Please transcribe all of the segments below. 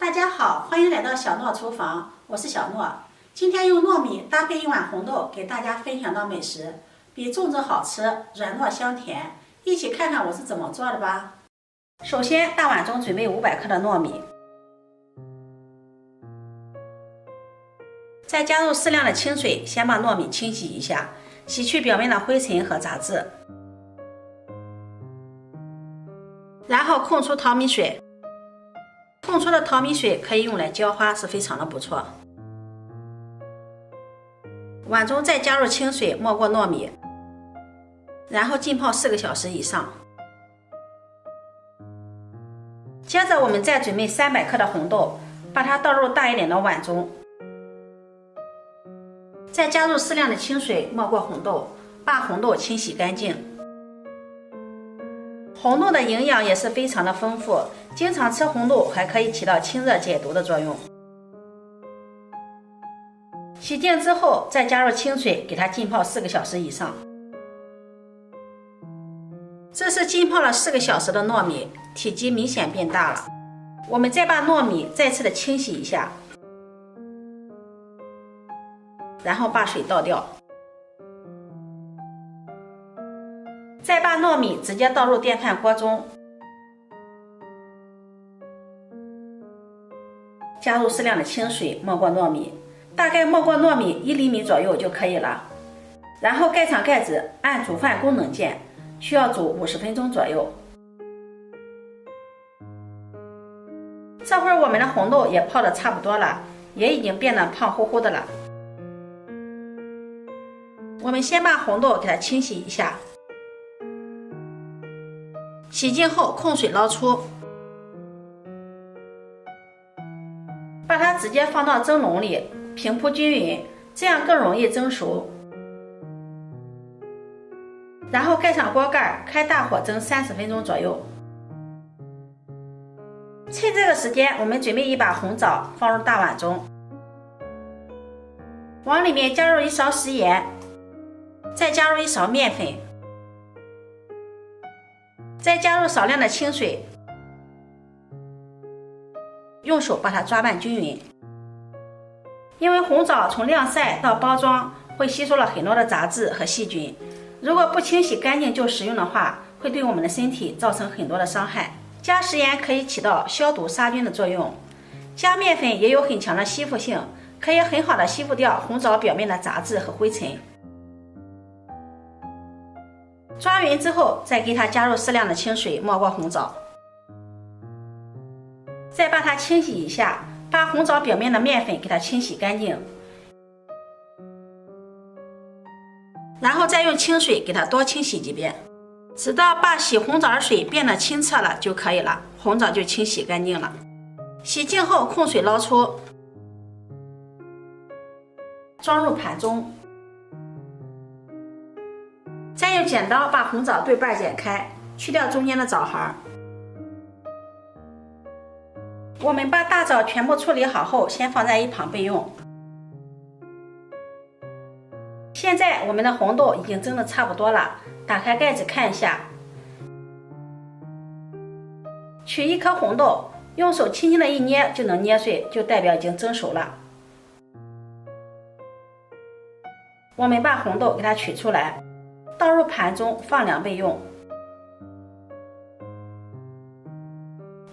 大家好，欢迎来到小诺厨房，我是小诺。今天用糯米搭配一碗红豆，给大家分享到美食，比粽子好吃，软糯香甜。一起看看我是怎么做的吧。首先，大碗中准备500克的糯米，再加入适量的清水，先把糯米清洗一下，洗去表面的灰尘和杂质，然后控出淘米水。控出的淘米水可以用来浇花，是非常的不错。碗中再加入清水，没过糯米，然后浸泡4个小时以上。接着我们再准备300克的红豆，把它倒入大一点的碗中，再加入适量的清水，没过红豆，把红豆清洗干净。红豆的营养也是非常的丰富，经常吃红豆还可以起到清热解毒的作用。洗净之后，再加入清水，给它浸泡4个小时以上。这是浸泡了4个小时的糯米，体积明显变大了。我们再把糯米再次的清洗一下，然后把水倒掉。再把糯米直接倒入电饭锅中，加入适量的清水，没过糯米，大概没过糯米1厘米左右就可以了。然后盖上盖子，按煮饭功能键，需要煮50分钟左右。这会儿我们的红豆也泡得差不多了，也已经变得胖乎乎的了。我们先把红豆给它清洗一下，洗净后控水捞出，把它直接放到蒸笼里，平铺均匀，这样更容易蒸熟。然后盖上锅盖，开大火蒸30分钟左右。趁这个时间，我们准备一把红枣放入大碗中，往里面加入1勺食盐，再加入1勺面粉，再加入少量的清水，用手把它抓拌均匀。因为红枣从晾晒到包装会吸收了很多的杂质和细菌，如果不清洗干净就食用的话，会对我们的身体造成很多的伤害。加食盐可以起到消毒杀菌的作用，加面粉也有很强的吸附性，可以很好的吸附掉红枣表面的杂质和灰尘。抓匀之后，再给它加入适量的清水，没过红枣，再把它清洗一下，把红枣表面的面粉给它清洗干净，然后再用清水给它多清洗几遍，直到把洗红枣的水变得清澈了就可以了，红枣就清洗干净了。洗净后控水捞出，装入盘中，再用剪刀把红枣对半剪开，去掉中间的枣核。我们把大枣全部处理好后，先放在一旁备用。现在我们的红豆已经蒸得差不多了，打开盖子看一下，取1颗红豆，用手轻轻的一捏就能捏碎，就代表已经蒸熟了。我们把红豆给它取出来，倒入盘中放凉备用。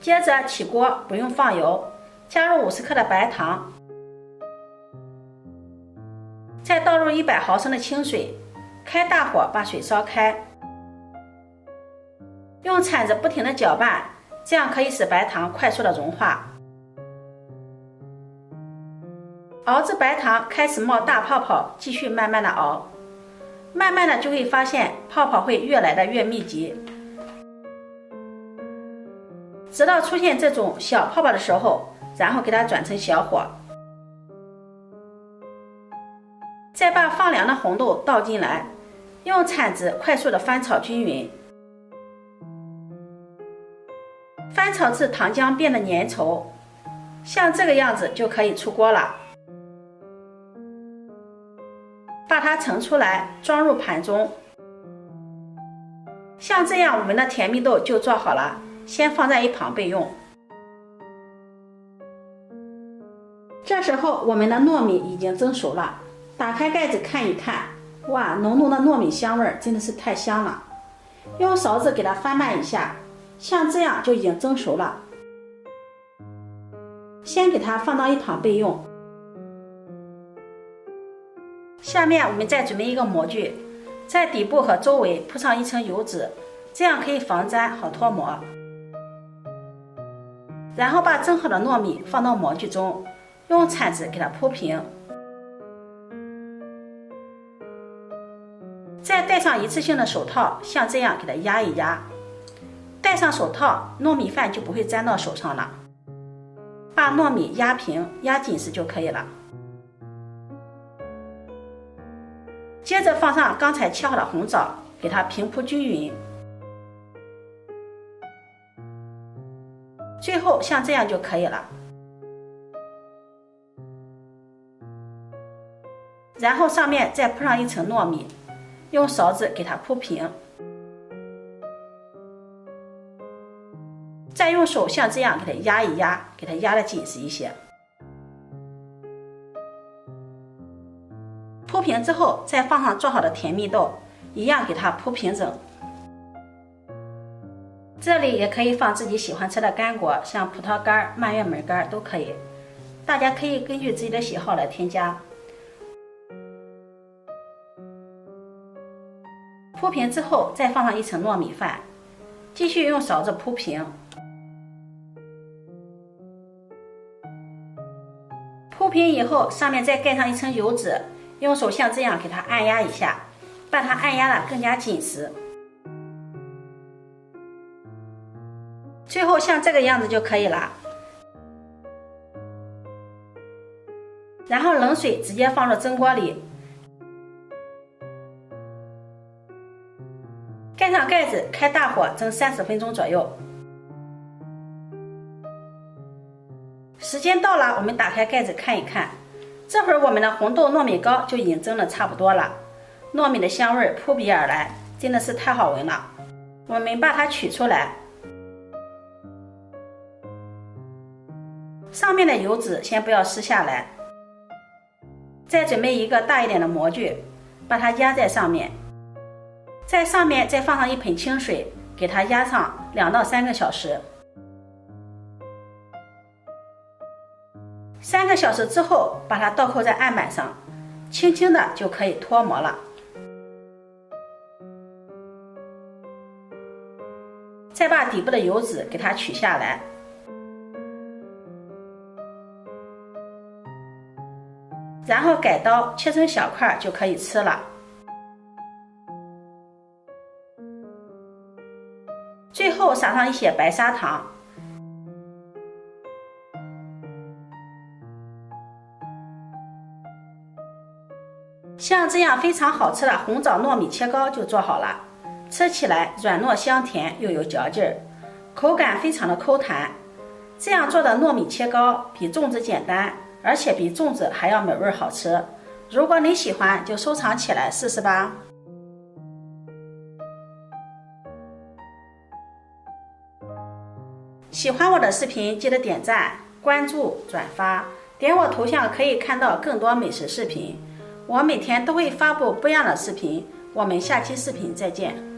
接着起锅，不用放油，加入50克的白糖，再倒入100毫升的清水，开大火把水烧开，用铲子不停地搅拌，这样可以使白糖快速的融化。熬至白糖开始冒大泡泡，继续慢慢的熬，慢慢的就会发现泡泡会越来的越密集，直到出现这种小泡泡的时候，然后给它转成小火，再把放凉的红豆倒进来，用铲子快速的翻炒均匀，翻炒至糖浆变得粘稠，像这个样子就可以出锅了。把它盛出来，装入盘中。像这样，我们的甜蜜豆就做好了，先放在一旁备用。这时候我们的糯米已经蒸熟了，打开盖子看一看，哇，浓浓的糯米香味真的是太香了。用勺子给它翻拌一下，像这样就已经蒸熟了。先给它放到一旁备用。下面我们再准备一个模具，在底部和周围铺上一层油纸，这样可以防粘好脱模。然后把蒸好的糯米放到模具中，用铲子给它铺平，再戴上一次性的手套，像这样给它压一压。戴上手套，糯米饭就不会粘到手上了。把糯米压平、压紧实就可以了。接着放上刚才切好的红枣，给它平铺均匀。最后像这样就可以了。然后上面再铺上一层糯米，用勺子给它铺平，再用手像这样给它压一压，给它压得紧实一些。铺平之后，再放上做好的甜蜜豆，一样给它铺平整。这里也可以放自己喜欢吃的干果，像葡萄干、蔓越莓干都可以，大家可以根据自己的喜好来添加。铺平之后，再放上一层糯米饭，继续用勺子铺平。铺平以后，上面再盖上一层油纸，用手像这样给它按压一下，把它按压得更加紧实。最后像这个样子就可以了。然后冷水直接放入蒸锅里，盖上盖子，开大火蒸30分钟左右。时间到了，我们打开盖子看一看，这会儿我们的红豆糯米糕就已经蒸得差不多了，糯米的香味扑鼻而来，真的是太好闻了。我们把它取出来，上面的油脂先不要撕下来，再准备一个大一点的模具，把它压在上面，在上面再放上一盆清水，给它压上2到3个小时。3个小时之后，把它倒扣在案板上，轻轻的就可以脱模了。再把底部的油脂给它取下来，然后改刀切成小块就可以吃了。最后撒上一些白砂糖，像这样非常好吃的红枣糯米切糕就做好了，吃起来软糯香甜又有嚼劲儿，口感非常的 Q 弹。这样做的糯米切糕比粽子简单，而且比粽子还要美味好吃。如果你喜欢，就收藏起来试试吧。喜欢我的视频，记得点赞、关注、转发，点我头像可以看到更多美食视频。我每天都会发布不一样的视频，我们下期视频再见。